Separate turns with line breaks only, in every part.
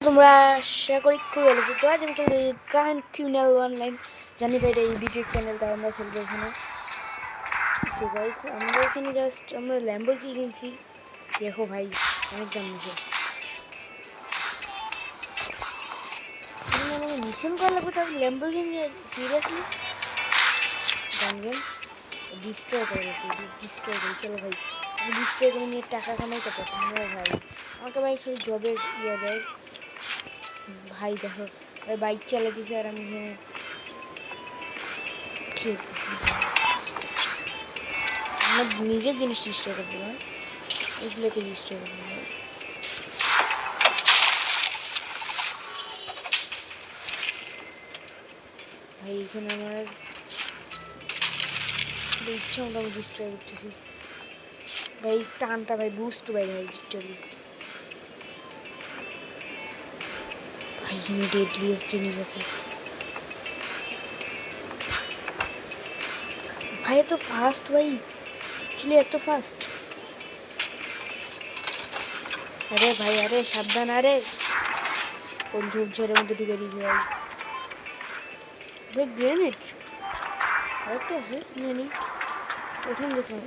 তোমরা আশা করি খুব ভালো আছো। তো আজ আমি খেলতে গ্র্যান্ড ক্রিমিনাল অনলাইন। জানি ভাই এটা এডিটেড চ্যানেলটা আমরা খেলবো এখানে। তো গাইস আমরা এখানে জাস্ট আমরা ল্যাম্বরগিনি কিনছি। দেখো ভাই অনেক দাম নিছে। মানে মিশন করা লাগবে তার ল্যাম্বরগিনি সিরিয়াসলি গান ডিস্ট্রয় করা লাগবে। ডিস্ট্রয় করি চলো ভাই। আমি ডিস্ট্রয় করে নিয়ে টাকা কামাইতে পারতাম না ভাই। আমাকে ভাই খালি জবের ইয়ে দেয় ভাই। দেখো ভাই বাইক চালা দিছে আর আমি এখানে আমার নিজের জিনিস ডিস্ট্রয় করবো না, এগুলোকে ডিস্ট্রয় করবো না। ভাই এখানে আমার ইচ্ছা মতো আমি ডিস্ট্রয় করতেছি ভাই। টানটা ভাই বুস্ট ভাই ভাই লিটারালি ভাই এখানে ডেডলিয়েস্ট জিনিস আছে ভাই। এত ফাস্ট ভাই, অ্যাকচুয়ালি এত ফাস্ট। আরে ভাই আরে সাবধান। আরে কোন ঝোপঝাড়ের মধ্যে ঢুকে দিয়েছে ভাই। ভাই গ্রেনেড আরেকটা আছে নিয়ে নি। প্রথম দেখলাম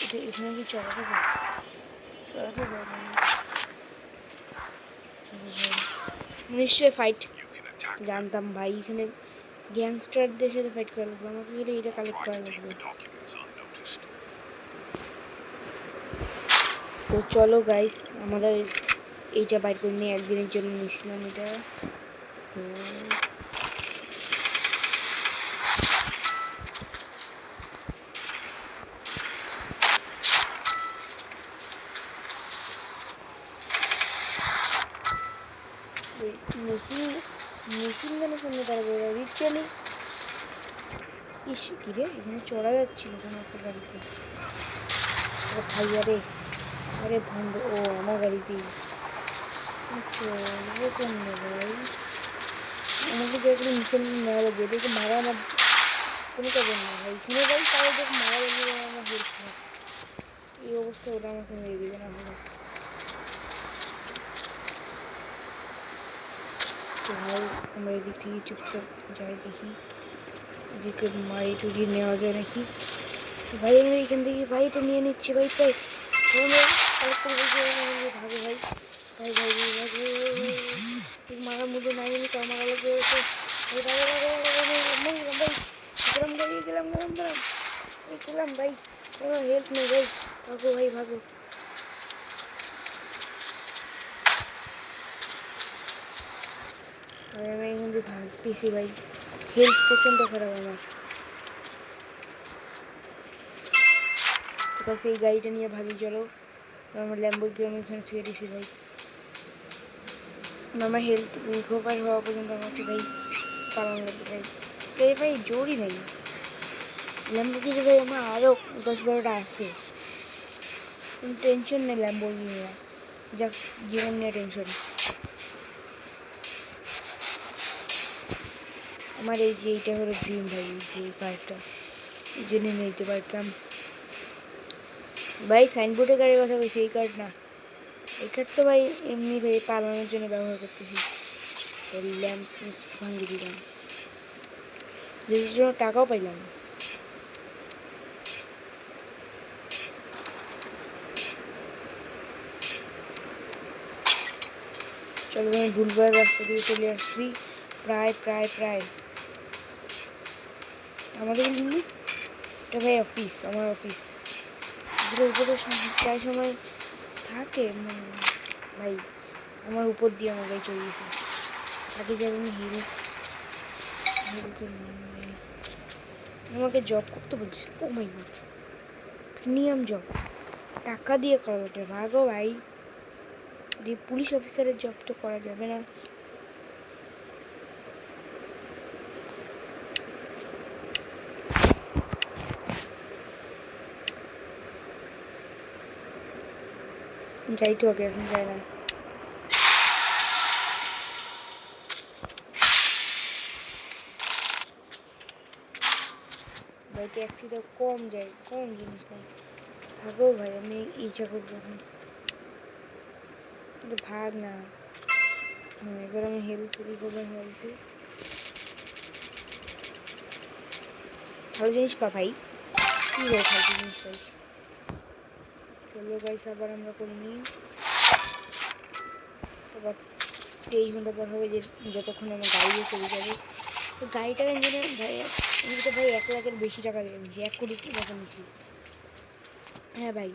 এটা এখানে কি চড়াতে পারে? চড়াতে পারে নিশ্চয়ই ফাইট। জানতাম ভাই এখানে গ্যাংস্টারদের সাথে ফাইট করা লাগবে। আমাকে গেলে এটা কালেক্ট করা লাগবে। তো চলো গাইস আমরা এইটা বাইর করে নিয়ে একদিনের জন্য নিয়েছিলাম এটা। তো মেশিন মেশিন গানের সামনে দাঁড়াবো রিচুয়ালি। ইস কি রে এখানে চড়া যাচ্ছিল কোনো একটা গাড়িতে ভাই। আরে আরে ভণ্ড ও আমার গাড়িতেই চলবো কেমনে ভাই? আমাকে যেগুলো মিশন নেওয়া লাগবে এদেরকে মারা আমার কোনো কাজের না ভাই। এখানে ভাই তাও যখন মারা লাগবে আমার হেল্প হয়। এই অবস্থা ওরা আমাকে মেরে দেবে না ভাই। তো ভাই আমরা এদিক থেকে চুপচাপ যাই দেখি এদিকে মারি টুরিয়ে নেওয়া যায় নাকি। ভাই আমি এখান থেকে ভাই এটা নিয়ে নিচ্ছি ভাই। তাই ভাগে ভাই ভাই ভাই ভাই মারা মুদে নাই আমি তার মারা লাগবে। গেলাম ভাই কোনো হেল্প নেই ভাই। ভাগো ভাই ভাগো। ভাই আমি এখান থেকে ভাগতেছি ভাই। হেল্প প্রচণ্ড খারাপ আমার। তো এই গাড়িটা নিয়ে ভাগি চলো। আমার ল্যাম্বরগিনি আমি এখানে ছুঁয়ে দিছি ভাই। আমার হেলথ রিকভার হওয়া পর্যন্ত আমাকে ভাই পালানো লাগবে ভাই। এই ভাই জোরই নেই ল্যাম্বরগিনি ভাই। আমার আরও 10-12টা আছে কিন্তু টেনশন নেই ল্যাম্বরগিনি নিয়ে। জাস্ট জীবন নিয়ে টেনশন। আমার এই যে এইটা হলো ড্রিম ভাই। এই যে এই কারটা এই জন্য নিতে পারতাম ভাই। সাইনবোর্ডে গাড়ির কথা বলছি এই কার্ড না। এই কার্ড তো ভাই এমনি ভাই পালানোর জন্য ব্যবহার করতেছি। তো ল্যাম্প পোস্ট ভাঙিয়ে দিলাম যেটার জন্য টাকাও পাইলাম। চলো আমি ভুলবার রাস্তা দিয়ে চলে আসছি প্রায় প্রায় প্রায় আমাদের কিন্তু এটা ভাই অফিস, আমার অফিস। এগুলোর উপরে প্রায় সময় থাকে ভাই। আমার উপর দিয়ে আমার গাড়ি চলে গেছে। আগে যাবেন হিল আমাকে জব করতে বলছে। ও মাই গড প্রিমিয়াম জব টাকা দিয়ে করা লাগে। ভাগো ভাই। পুলিশ অফিসারের জব তো করা যাবে না। যাই তো আগে এখন যাই না ভাই। ট্যাক্সিটা কম যায়, কম জিনিস নাই। ভাগো ভাই আমি ইচ্ছা করবো এখন কিন্তু ভাগ না। এবার আমি হেলথ রিকভার হয়েছি। ভালো জিনিস পা ভাই, কি রে ভালো জিনিস পাই। চলো গাইস আবার আমরা করে নিই। আবার 23 ঘন্টা পর হবে যে যতক্ষণ আমার গাড়ি চলে যাবে। তো গাড়িটার ইঞ্জিনে ভাই আমি তো ভাই 1 লাখের বেশি টাকা দিয়ে নিয়েছি, 1 কোটি টাকা নিয়েছি। হ্যাঁ ভাই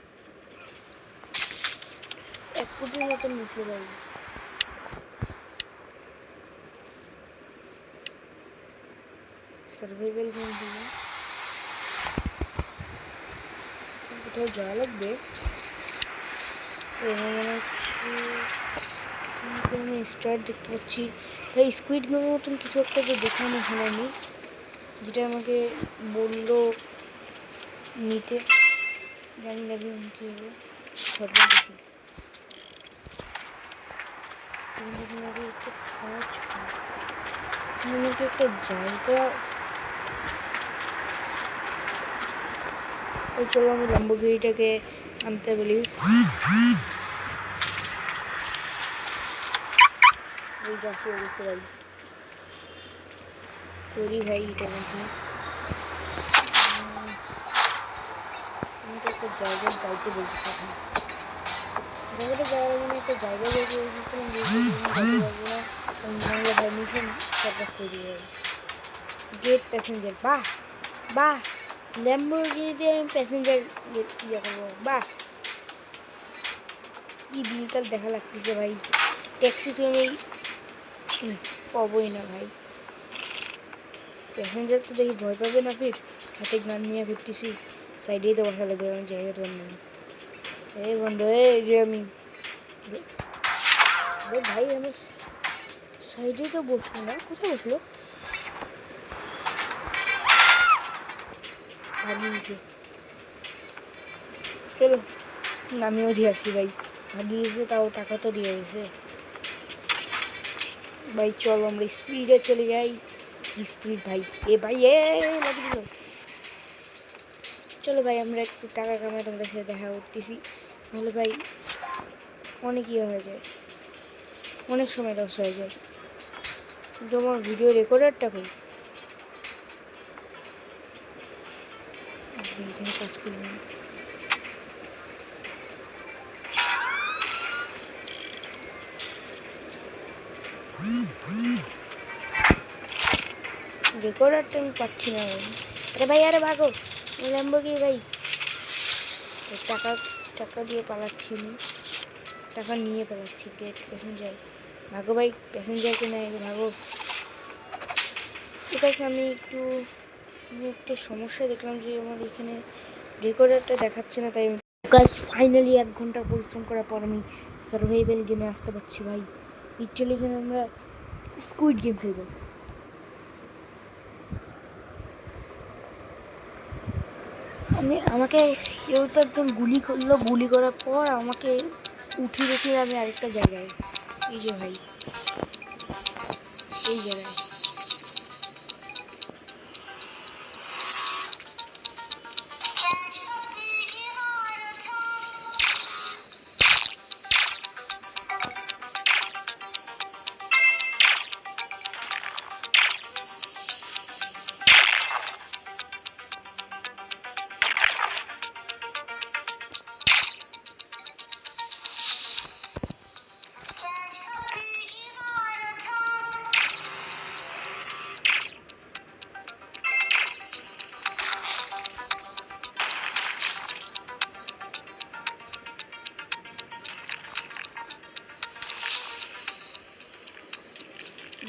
1 কোটির মতন নিয়েছি ভাই। সার্ভাইভাল গেম দিল, কোথাও যাওয়া লাগবে। আমি স্টার্ট দেখতে পাচ্ছি ভাই, স্কুইড গেমের মতন কিছু একটা তো দেখলাম এখানে আমি, যেটা আমাকে বললো নিতে, জানি না কী হবে। সরকার দেখি আমাকে একটা জায়গা, চলো আমি ল্যাম্বোর্গিনিটাকে আনতে বলি। ওই যাচ্ছে বুঝতে পারি চলি ভাই এটার মধ্যে। আমি তো একটা জায়গায় যাইতে বলছি, এখন জায়গাটা যাওয়ার জন্য একটা জায়গা বের করে দিয়েছিলাম, যেতে পারবো না বাংলা পারমিশন সার্কাস তৈরি হয়। গেট প্যাসেঞ্জার, বাহ বাহ, ল্যাম্বোর্গিনিতে আমি প্যাসেঞ্জার ইয়ে করবো, বাহ কি দিনকাল দেখা লাগতেছে ভাই। ট্যাক্সি তো আমি পাবোই না ভাই, প্যাসেঞ্জার তো দেখি ভয় পাবে না, ফির হাতে গান নিয়ে ঘুরতেছি, সাইডেই তো বসা লাগবে, আমার জায়গা তো নেই। এই বন্ধু এই যে আমি ভাই আমি সাইডেই তো বসলো না, কোথায় বসলো? ভাগিয়েছে, চলো নামিও দিয়ে আসি ভাই। ভাগিয়েছে তাও টাকা তো দিয়ে গেছে ভাই। চলো আমরা স্পিডে চলে যাই, স্পিড ভাই। এ ভাই এ লাগিয়ে দিল। চলো ভাই আমরা একটু টাকা কামাই তোমাদের সাথে দেখা করতেছি, নাহলে ভাই অনেক ইয়ে হয়ে যায়, অনেক সময় লস হয়ে যায়। কিন্তু আমার ভিডিও রেকর্ডারটা ভাই এখানে কাজ করি না। রেকর্ডারটা আমি পাচ্ছি না ভাই। আরে ভাই আরে ভাগো, ল্যাম্বোর্গিনি ভাই। টাকা টাকা দিয়ে পালাচ্ছি আমি, টাকা নিয়ে পালাচ্ছি। গেট প্যাসেঞ্জার, ভাগো ভাই, প্যাসেঞ্জারকে নেয় ভাগো। ঠিক আছে আমি একটা সমস্যা দেখলাম যে আমার এখানে রেকর্ডারটা দেখাচ্ছে না, তাই গাইস ফাইনালি 1 ঘন্টা পরিশ্রম করার পর আমি সার্ভাইভাল গেমে আসতে পারছি ভাই। লিটারালি এখানে আমরা স্কুইড গেম খেলবো। আমাকে কেউ তো একজন গুলি করলো, গুলি করার পর আমাকে উঠিয়ে রেখে আমি আরেকটা জায়গায়, এই যে ভাই এই জায়গায়।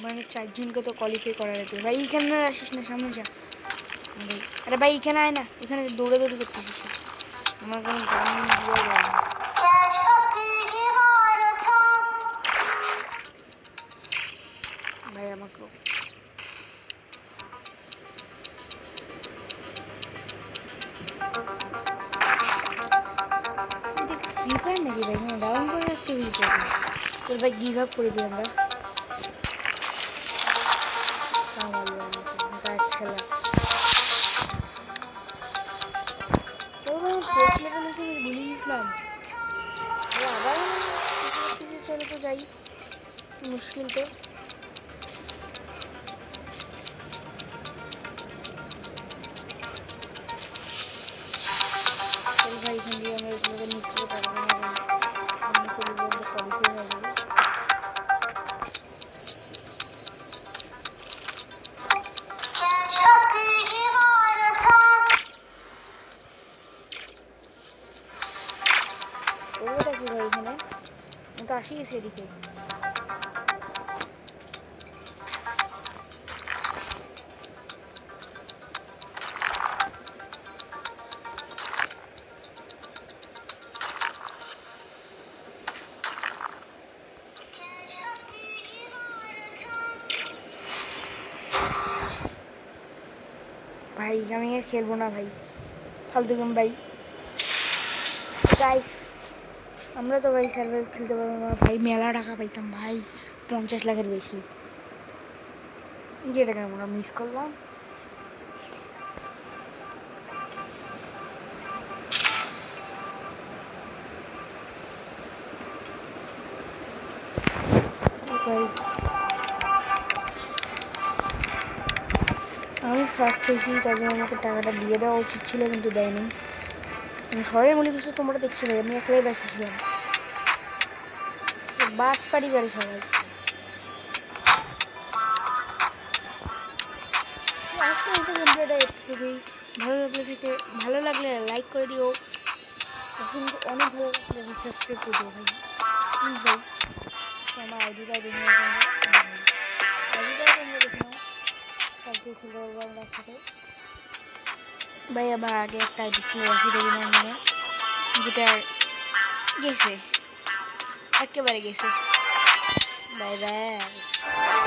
মানে 4 জনকে তো কোয়ালিফাই করা যেত ভাই। এখানে আসিস না, সামনে যা ভাই। আরে ভাই এখানে আয় না, এখানে দৌড়াদৌড়ি করতেছিস, আমার কোনো গান দিয়ে যায় না ভাই। আমাকেও ফ্রি ফায়ার নাকি ভাই? হ্যাঁ ডাউন করে রাখতে ফ্রি ফায়ার। তোর ভাই গিভ আপ করে দিই আমরা, খেলা। ভুলে গেছিলাম আবার চলে তো যাই। মুশকিল তো। চল ভাই এখান দিয়ে আমরা এগুলোকে নিতে পারবো না ভাই, আমরা চলে যাবো কোয়ালিফাই হয়ে যাবে। ওটা কি ভাই এখানে, আমি তো আসি গেছি এদিকে। ভাই আমি আর খেলবো না ভাই, ফালতু গেম ভাই। গাইস আমরা তো ভাই সার্ভাইভ খেলতে পারবো না ভাই, মেলা টাকা পাইতাম ভাই, 50 লাখের বেশি, যেটাকে আমরা মিস করলাম। আমি ফার্স্ট হয়েছি, তার জন্য আমাকে টাকাটা দিয়ে দেওয়া উচিত ছিল, কিন্তু দেয়নি। আমি সবাই মনে কিছু তোমরা দেখছো ভাই, আমি একলাই বেঁচেছিলাম, বাদ পারি করে সবাই। আজকে এই ভিডিওটা এতটুকুই, ভালো লাগলে লাইক করে দিও, এখন অনেক ভালো লাগলে সাবস্ক্রাইব করে দিও ভাই প্লিজ ভাই। আমার আইডিটা দেখে নাও, আইডিটাও তোমরা দেখে নাও, কালকে খেলতে পারবো আমরা একসাথে ভাই। আবার আগে একটা আইডি ছিল রবিনার নামে, যেটা গেছে, একেবারে গেছে। Bye bye.